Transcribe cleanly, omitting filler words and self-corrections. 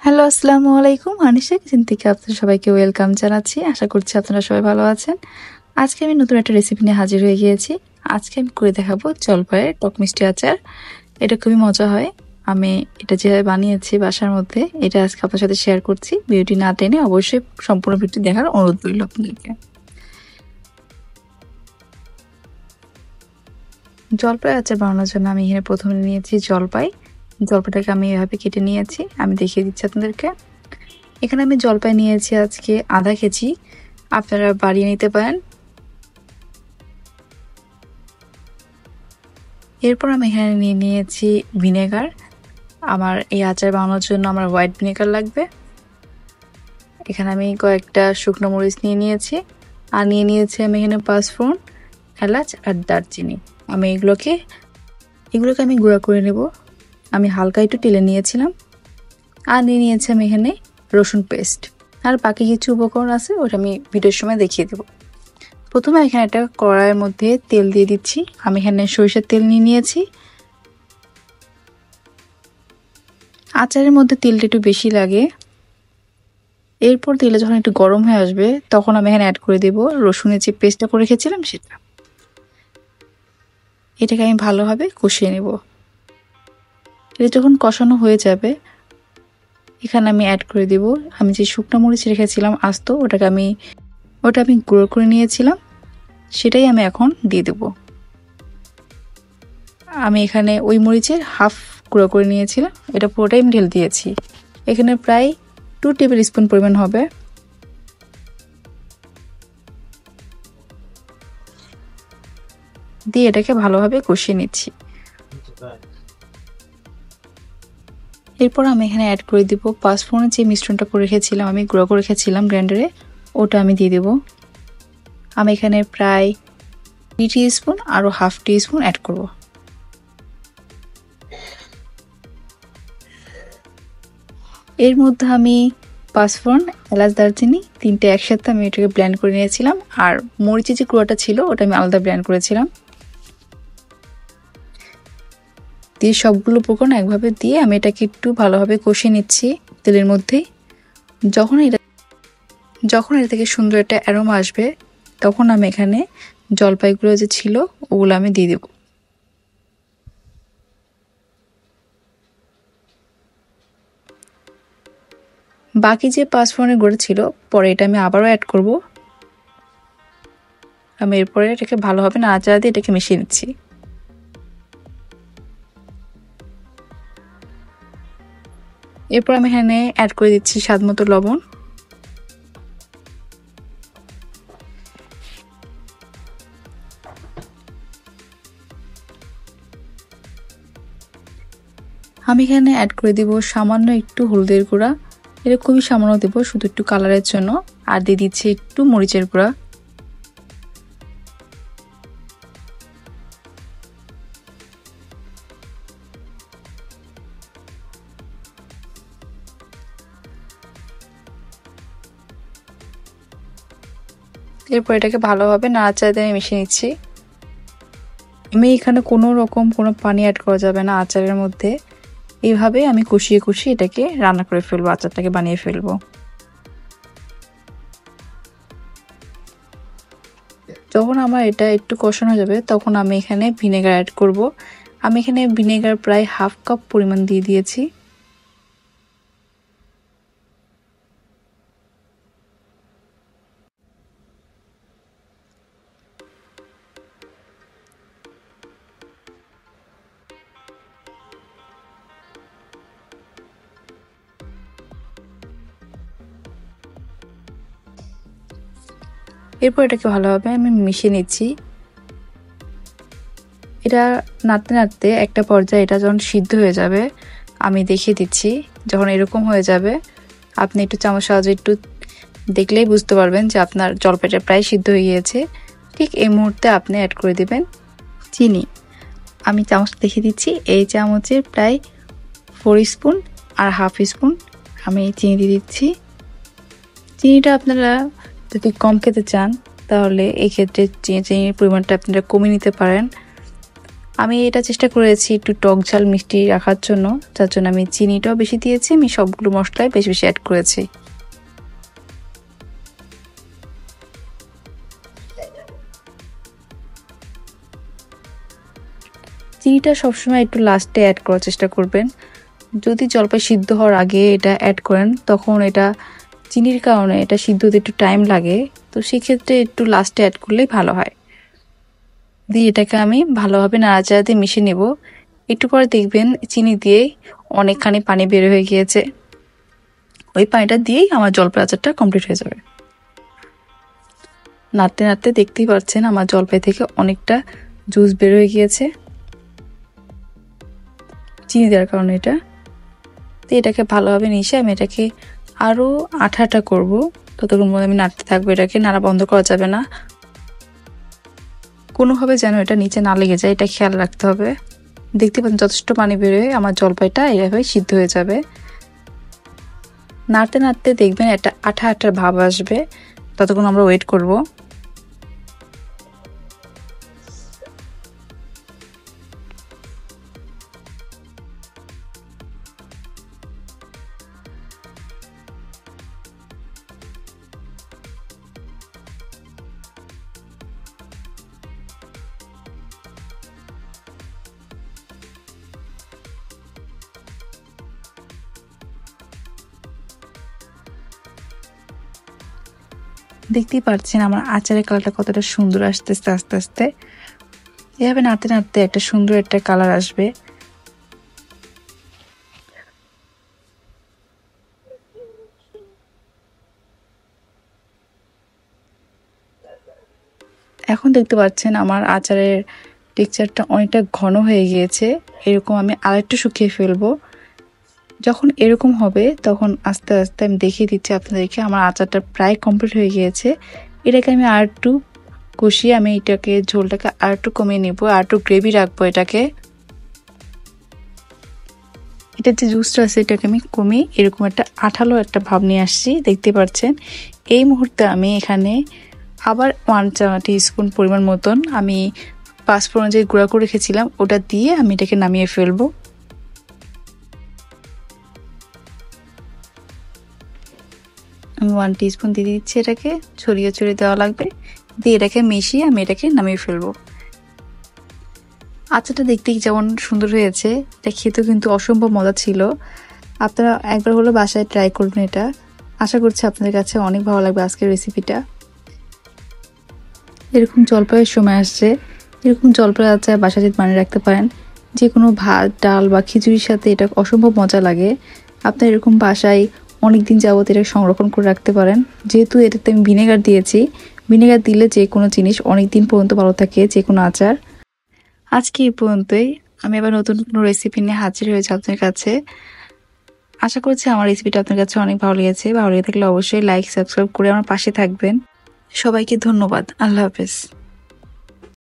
Hello, আসসালামু আলাইকুম। Anisha kitchen থেকে আপনাদের সবাইকে ওয়েলকাম জানাচ্ছি। আশা করছি আপনারা সবাই ভালো আছেন। আজকে আমি নতুন একটা রেসিপি নিয়ে হাজির হয়ে গিয়েছি। আজকে আমি করে দেখাবো জলপাইয়ের টক মিষ্টি আচার। এটা খুবই মজা হয়। আমি এটা যেভাবে বানিয়েছি বাসার মধ্যে, এটা আজকে আপনার সাথে শেয়ার করছি। ভিডিওটি না টেনে অবশ্যই সম্পূর্ণ ভিডিওটি দেখার অনুরোধ রইল আপনাদেরকে। জলপাই আচার বানানোর জন্য আমি এখানে প্রথমে নিয়েছি জলপাইটাকে আমি এভাবে কেটে নিয়েছি। আমি দেখিয়ে দিচ্ছি আপনাদেরকে। এখানে আমি জলপাই নিয়েছি আজকে আধা কেজি। আপনারা বাড়িয়ে নিতে পারেন। এরপর আমি এখানে নিয়ে নিয়েছি ভিনেগার। আমার এই আচার বানানোর জন্য আমার হোয়াইট ভিনেগার লাগবে। এখানে আমি কয়েকটা শুকনো মরিচ নিয়ে নিয়েছি, আর নিয়ে নিয়েছি আমি এখানে পাঁচফোড়ন, এলাচ আর দারচিনি। আমি এগুলোকে আমি গুঁড়া করে নেব। আমি হালকা একটু টেলে নিয়েছিলাম। আর নিয়ে নিয়েছি আমি এখানে রসুন পেস্ট। আর বাকি কিছু উপকরণ আছে, ওটা আমি ভিডিওর সময় দেখিয়ে দেব। প্রথমে এখানে একটা কড়াইয়ের মধ্যে তেল দিয়ে দিচ্ছি। আমি এখানে সরিষার তেল নিয়ে নিয়েছি। আচারের মধ্যে তেলটা একটু বেশি লাগে। এরপর তেলটা যখন একটু গরম হয়ে আসবে, তখন আমি এখানে অ্যাড করে দেব রসুনের যে পেস্টটা করে রেখেছিলাম সেটা। এটাকে আমি ভালোভাবে কষিয়ে নেব। এটা যখন কষানো হয়ে যাবে, এখানে আমি অ্যাড করে দেব আমি যে শুকনো মরিচ রেখেছিলাম আস্ত, ওটা আমি গুঁড়ো করে নিয়েছিলাম, সেটাই আমি এখন দিয়ে দেব। আমি এখানে ওই মরিচের হাফ গুঁড়ো করে নিয়েছিলাম, এটা পুরোটাই আমি ঢেলে দিয়েছি। এখানে প্রায় 2 টেবিল স্পুন পরিমাণ হবে। দিয়ে এটাকে ভালোভাবে কষিয়ে নিচ্ছি। এরপর আমি এখানে অ্যাড করে দিব পাঁচফোড়নের যে মিশ্রণটা করে রেখেছিলাম, আমি গুঁড়ো করে রেখেছিলাম গ্রাইন্ডারে, ওটা আমি দিয়ে দেব। আমি এখানে প্রায় 3 টিস্পুন আরও হাফ টিস্পুন অ্যাড করব। এর মধ্যে আমি পাঁচফোড়ন, এলাচ, দারচিনি 3টে একসাথে আমি এটাকে ব্লেন্ড করে নিয়েছিলাম। আর মরিচের যে গুঁড়োটা ছিল ওটা আমি আলাদা ব্লেন্ড করেছিলাম। দিয়ে সবগুলো উপকরণ একভাবে দিয়ে আমি এটাকে একটু ভালোভাবে কষিয়ে নিচ্ছি তেলের মধ্যেই। যখন এটা থেকে সুন্দর একটা অ্যারোমা আসবে, তখন আমি এখানে জলপাইগুলো যে ছিল ওগুলো আমি দিয়ে দেব। বাকি যে পাঁচফোড়নের গুঁড়ো ছিল পরে এটা আমি আবারও অ্যাড করব। আমি এরপরে এটাকে ভালোভাবে নাড়াচাড়া দিয়ে এটাকে মিশিয়ে নিচ্ছি। এরপর আমি এখানে অ্যাড করে দিচ্ছি স্বাদমতো লবণ। আমি এখানে অ্যাড করে দিব সামান্য একটু হলুদের গুঁড়া। এটা খুবই সামান্য দেবো, শুধু একটু কালারের জন্য। আর দিয়ে দিচ্ছি একটু মরিচের গুঁড়া। এরপর এটাকে ভালোভাবে নাড়াচাড়া দিয়ে মিশিয়ে নিচ্ছি। আমি এখানে কোনো রকম কোনো পানি অ্যাড করা যাবে না আচারের মধ্যে। এইভাবে আমি কষিয়ে কষিয়ে এটাকে রান্না করে ফেলবো, আচারটাকে বানিয়ে ফেলবো। যখন আমার এটা একটু কষানো যাবে, তখন আমি এখানে ভিনেগার অ্যাড করব। আমি এখানে ভিনেগার প্রায় হাফ কাপ পরিমাণ দিয়ে দিয়েছি। এরপর এটাকে ভালোভাবে আমি মিশিয়ে নিচ্ছি। এটা নাড়তে নাড়তে একটা পর্যায়ে এটা যখন সিদ্ধ হয়ে যাবে, আমি দেখিয়ে দিচ্ছি। যখন এরকম হয়ে যাবে, আপনি একটু চামচ সাহায্যে একটু দেখলেই বুঝতে পারবেন যে আপনার জলপাইটা প্রায় সিদ্ধ হয়ে গিয়েছে। ঠিক এই মুহূর্তে আপনি অ্যাড করে দিবেন চিনি। আমি চামচ দেখিয়ে দিচ্ছি, এই চামচের প্রায় 4 স্পুন আর হাফ স্পুন আমি চিনি দিয়ে দিচ্ছি। চিনিটা আপনারা যদি কম খেতে চান, তাহলে এই ক্ষেত্রে চিনির পরিমাণটা আপনারা কমিয়ে নিতে পারেন। আমি এটা চেষ্টা করেছি একটু টক ঝাল মিষ্টি রাখার জন্য, যার জন্য আমি চিনিটাও বেশি দিয়েছি। আমি সবগুলো মশলাই বেশি বেশি অ্যাড করেছি। চিনিটা সবসময় একটু লাস্টে অ্যাড করার চেষ্টা করবেন। যদি জলপাই সিদ্ধ হওয়ার আগে এটা অ্যাড করেন তখন এটা চিনির কারণে এটা সিদ্ধ হতে একটু টাইম লাগে, তো সেক্ষেত্রে একটু লাস্টে অ্যাড করলেই ভালো হয়। দিয়ে এটাকে আমি ভালোভাবে নাড়াচাড়া দিয়ে মিশিয়ে নেব। একটু পরে দেখবেন চিনি দিয়ে অনেকখানি পানি বের হয়ে গিয়েছে। ওই পানিটা দিয়েই আমার জলপাই আচারটা কমপ্লিট হয়ে যাবে। নাড়তে নাড়তে দেখতেই পাচ্ছেন আমার জলপাই থেকে অনেকটা জুস বের হয়ে গিয়েছে চিনি দেওয়ার কারণে। এটা তো এটাকে ভালোভাবে মিশিয়ে আমি এটাকে আরও আঠা আঠা করবো। ততক্ষণ মধ্যে আমি নাড়তে থাকবো, এটাকে নাড়া বন্ধ করা যাবে না, কোনোভাবে যেন এটা নিচে না লেগে যায়, এটা খেয়াল রাখতে হবে। দেখতে পাচ্ছেন যথেষ্ট পানি বেরোয় আমার জলপাইটা এইভাবে সিদ্ধ হয়ে যাবে। নাড়তে নাড়তে দেখবেন একটা আঠা আঠার ভাব আসবে, ততক্ষণ আমরা ওয়েট করব। দেখতেই পাচ্ছেন আমার আচারের কালারটা কতটা সুন্দর আসতেছে আস্তে আস্তে। এভাবে নাড়তে নাড়তে একটা সুন্দর একটা কালার আসবে। এখন দেখতে পাচ্ছেন আমার আচারের টেক্সচারটা অনেকটা ঘন হয়ে গিয়েছে। এরকম আমি আরেকটু শুকিয়ে ফেলবো। যখন এরকম হবে তখন আস্তে আস্তে আমি দেখিয়ে দিচ্ছি আপনাদেরকে আমার আচারটা প্রায় কমপ্লিট হয়ে গিয়েছে। এটাকে আমি আর একটু কষিয়ে আমি এটাকে ঝোলটাকে আর একটু কমিয়ে নেব, আর একটু গ্রেভি রাখবো এটাকে। এটার যে জুসটা আছে এটাকে আমি কমিয়ে এরকম একটা আঠালো একটা ভাব নিয়ে আসছি, দেখতে পাচ্ছেন। এই মুহূর্তে আমি এখানে আবার 1 টিস্পুন পরিমাণ মতন আমি পাঁচফোড়ন যে গুঁড়া করে রেখেছিলাম ওটা দিয়ে আমি এটাকে নামিয়ে ফেলবো। আমি 1 টিস্পুন দিয়ে দিচ্ছি, এটাকে ছড়িয়ে ছড়িয়ে দেওয়া লাগবে। দিয়ে এটাকে মিশিয়ে আমি এটাকে নামিয়ে ফেলবো। আচারটা দেখতে যেমন সুন্দর হয়েছে, এটা খেতেও কিন্তু অসম্ভব মজা ছিল। আপনারা একবার হলো বাসায় ট্রাই করবেন এটা। আশা করছি আপনাদের কাছে অনেক ভালো লাগবে আজকের রেসিপিটা। এরকম জলপাইয়ের সময় আসছে, এরকম জলপাই আচার বাসায় যদি বানিয়ে রাখতে পারেন, যে কোনো ভাত ডাল বা খিচুড়ির সাথে এটা অসম্ভব মজা লাগে। আপনার এরকম বাসায় অনেক দিন যাবত এটা সংরক্ষণ করে রাখতে পারেন। যেহেতু এটাতে আমি ভিনেগার দিয়েছি, ভিনেগার দিলে যে কোনো জিনিস অনেক দিন পর্যন্ত ভালো থাকে, যে কোনো আচার। আজকে এই পর্যন্তই। আমি আবার নতুন কোনো রেসিপি নিয়ে হাজির হয়েছি আপনার কাছে। আশা করছি আমার রেসিপিটা আপনার কাছে অনেক ভালো লেগেছে। ভালো লেগে থাকলে অবশ্যই লাইক সাবস্ক্রাইব করে আমার পাশে থাকবেন। সবাইকে ধন্যবাদ। আল্লাহ হাফেজ।